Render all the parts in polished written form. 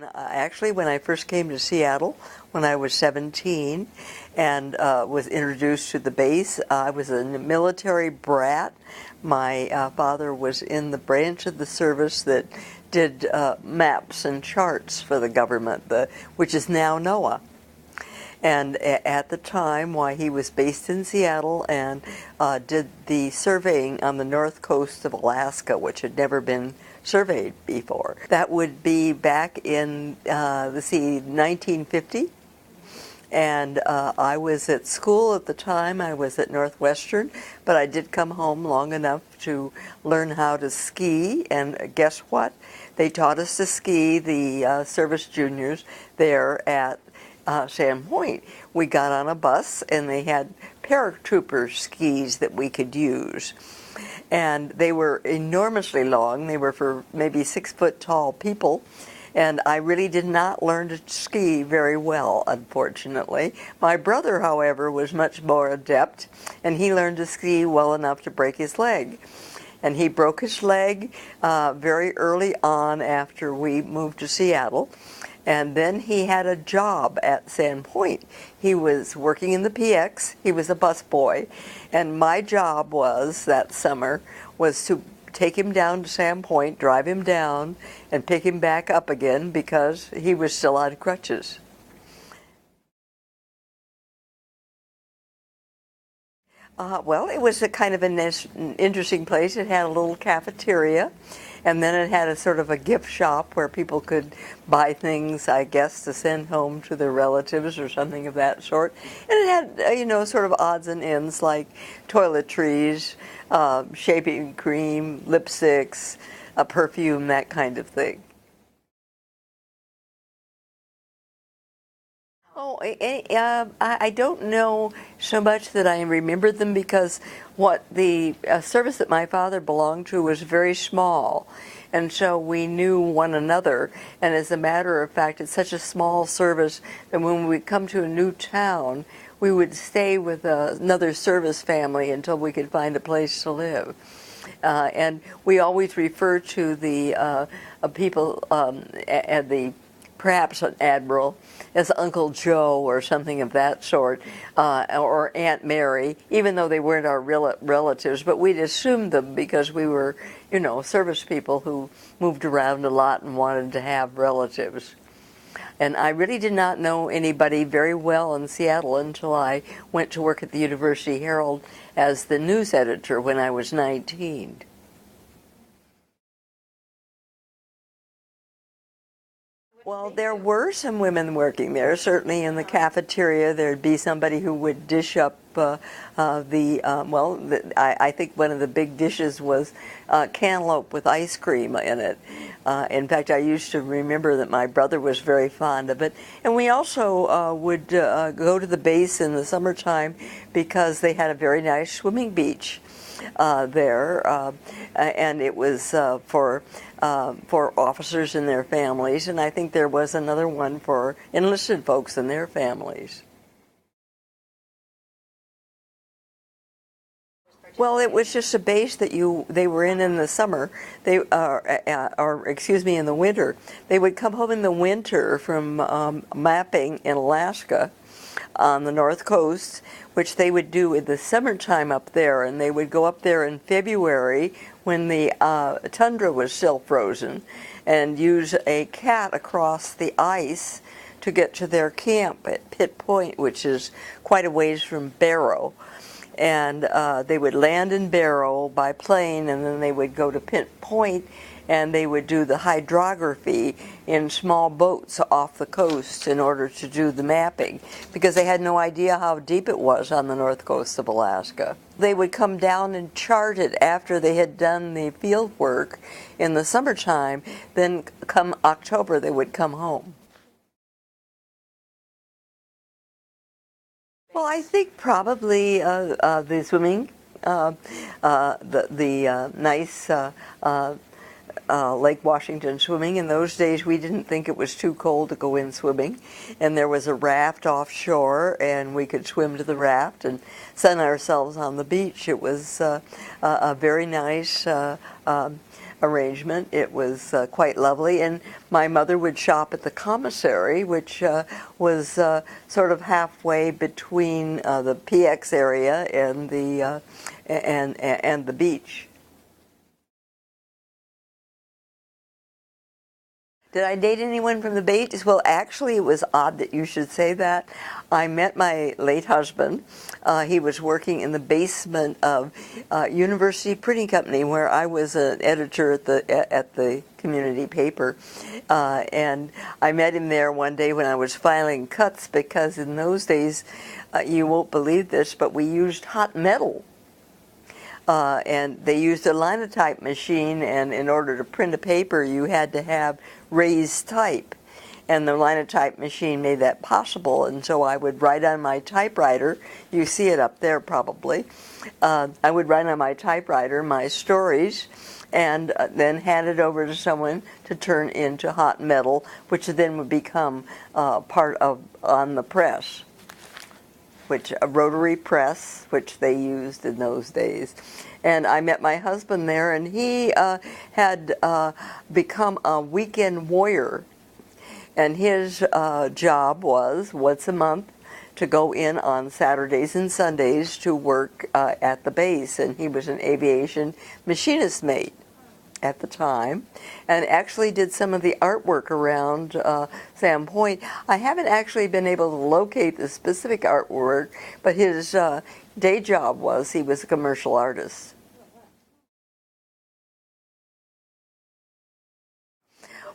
Actually, when I first came to Seattle, when I was 17 and was introduced to the base, I was a military brat. My father was in the branch of the service that did maps and charts for the government, which is now NOAA. And at the time, while he was based in Seattle and did the surveying on the north coast of Alaska, which had never been surveyed before. That would be back in, 1950. And I was at school at the time. I was at Northwestern, but I did come home long enough to learn how to ski. And guess what? They taught us to ski, the service juniors there at Sand Point. We got on a bus and they had paratrooper skis that we could use. And they were enormously long. They were for maybe 6 foot tall people. And I really did not learn to ski very well, unfortunately. My brother, however, was much more adept, and he learned to ski well enough to break his leg. And he broke his leg very early on after we moved to Seattle. And then he had a job at Sand Point. He was working in the PX. He was a busboy. And my job was, that summer, was to take him down to Sand Point, drive him down, and pick him back up again because he was still on crutches. Well, it was a kind of an interesting place. It had a little cafeteria, and then it had a sort of a gift shop where people could buy things, I guess, to send home to their relatives or something of that sort. And it had, sort of odds and ends like toiletries, shaving cream, lipsticks, a perfume, that kind of thing. Oh, I don't know so much that I remember them because what the service that my father belonged to was very small. And so we knew one another. And as a matter of fact, it's such a small service that when we come to a new town, we would stay with another service family until we could find a place to live. And we always refer to the people at the perhaps an admiral, as Uncle Joe or something of that sort, or Aunt Mary, even though they weren't our relatives, but we'd assumed them because we were, service people who moved around a lot and wanted to have relatives. And I really did not know anybody very well in Seattle until I went to work at the University Herald as the news editor when I was 19. Well, there were some women working there. Certainly in the cafeteria, there'd be somebody who would dish up I think one of the big dishes was cantaloupe with ice cream in it. In fact, I used to remember that my brother was very fond of it. And we also would go to the base in the summertime because they had a very nice swimming beach there, and it was for officers and their families, and I think there was another one for enlisted folks and their families. Well, it was just a base that they were in the summer. In the winter. They would come home in the winter from mapping in Alaska on the north coast, which they would do in the summertime up there, and they would go up there in February when the tundra was still frozen and use a cat across the ice to get to their camp at Pitt Point, which is quite a ways from Barrow. And they would land in Barrow by plane, and then they would go to Pitt Point, and they would do the hydrography in small boats off the coast in order to do the mapping, because they had no idea how deep it was on the north coast of Alaska. They would come down and chart it after they had done the field work in the summertime. Then come October, they would come home. Well, I think probably the swimming, the nice Lake Washington swimming. In those days, we didn't think it was too cold to go in swimming, and there was a raft offshore, and we could swim to the raft and sun ourselves on the beach. It was a very nice arrangement. It was quite lovely, and my mother would shop at the commissary, which was sort of halfway between the PX area and the beach. Did I date anyone from the beach? Well, actually, it was odd that you should say that. I met my late husband. He was working in the basement of University Printing Company, where I was an editor at the community paper. And I met him there one day when I was filing cuts, because in those days, you won't believe this, but we used hot metal. And they used a linotype machine, and in order to print a paper, you had to have raised type. And the linotype machine made that possible, and so I would write on my typewriter. You see it up there probably. I would write on my typewriter my stories, and then hand it over to someone to turn into hot metal, which then would become part of on the press, which a rotary press, which they used in those days. And I met my husband there, and he had become a weekend warrior. And his job was, once a month, to go in on Saturdays and Sundays to work at the base. And he was an aviation machinist mate at the time, and actually did some of the artwork around Sam Point. I haven't actually been able to locate the specific artwork, but his day job was he was a commercial artist.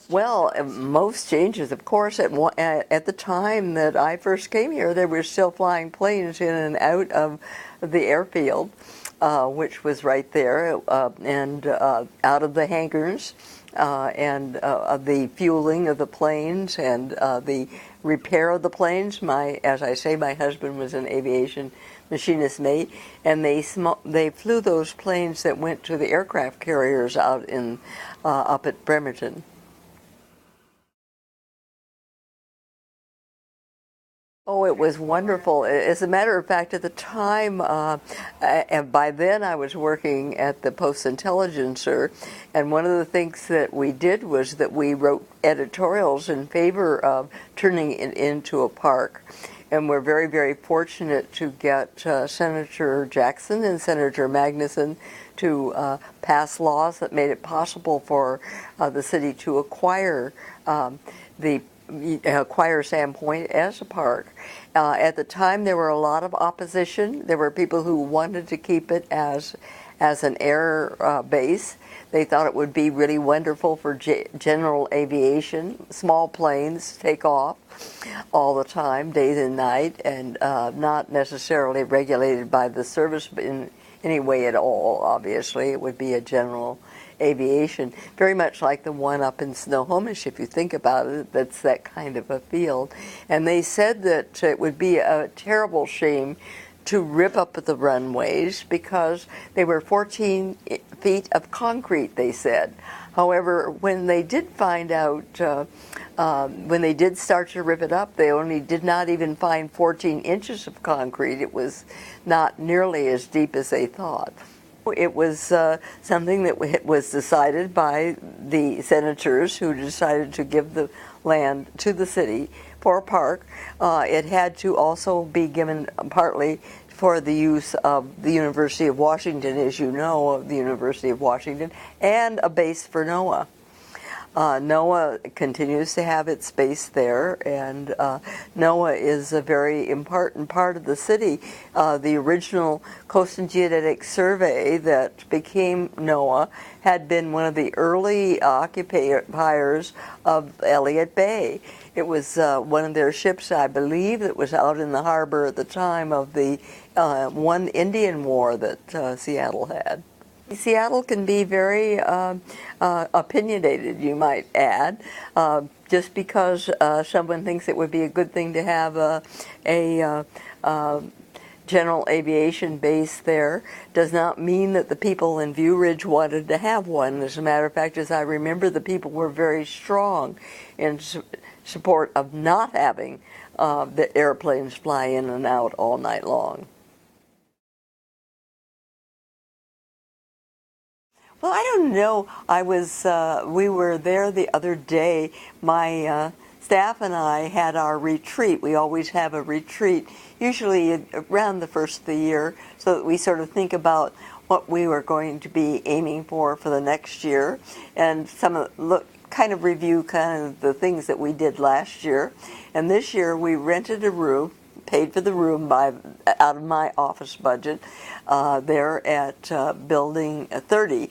Well, most changes, of course. At the time that I first came here, there were still flying planes in and out of the airfield, which was right there, and out of the hangars, and the fueling of the planes, and the repair of the planes. As I say, my husband was an aviation machinist mate, and they flew those planes that went to the aircraft carriers out in up at Bremerton. Oh, it was wonderful. As a matter of fact, at the time, and by then I was working at the Post-Intelligencer, and one of the things that we did was that we wrote editorials in favor of turning it into a park. And we're very, very fortunate to get Senator Jackson and Senator Magnuson to pass laws that made it possible for the city to acquire Sam Point as a park. At the time, there were a lot of opposition. There were people who wanted to keep it as an air base. They thought it would be really wonderful for general aviation, small planes take off all the time, days and night, and not necessarily regulated by the service in any way at all. Obviously, it would be a general aviation, very much like the one up in Snohomish, if you think about it. That's that kind of a field. And they said that it would be a terrible shame to rip up the runways because they were 14 feet of concrete, they said. However, when they did find out, when they did start to rip it up, they did not even find 14 inches of concrete. It was not nearly as deep as they thought. It was something that was decided by the senators who decided to give the land to the city for a park. It had to also be given partly for the use of the University of Washington, as you know, of the University of Washington, and a base for NOAA. NOAA continues to have its base there, and NOAA is a very important part of the city. The original Coast and Geodetic survey that became NOAA had been one of the early occupiers of Elliott Bay. It was one of their ships, I believe, that was out in the harbor at the time of the one Indian War that Seattle had. Seattle can be very opinionated, you might add. Just because someone thinks it would be a good thing to have a general aviation base there does not mean that the people in View Ridge wanted to have one. As a matter of fact, as I remember, the people were very strong in support of not having the airplanes fly in and out all night long. Well, I don't know. We were there the other day. My staff and I had our retreat. We always have a retreat, usually around the first of the year, so that we sort of think about what we were going to be aiming for the next year, and kind of review kind of the things that we did last year. And this year we rented a room, paid for the room out of my office budget there at Building 30.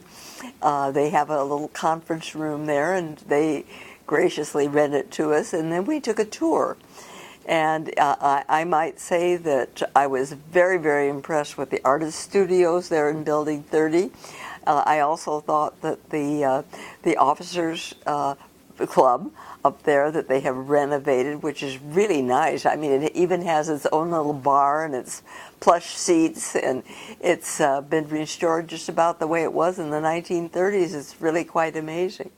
They have a little conference room there, and they graciously rent it to us, and then we took a tour. And I might say that I was very, very impressed with the artist studios there in Building 30. I also thought that the officers' club up there that they have renovated, which is really nice. I mean, it even has its own little bar and its plush seats, and it's been restored just about the way it was in the 1930s. It's really quite amazing.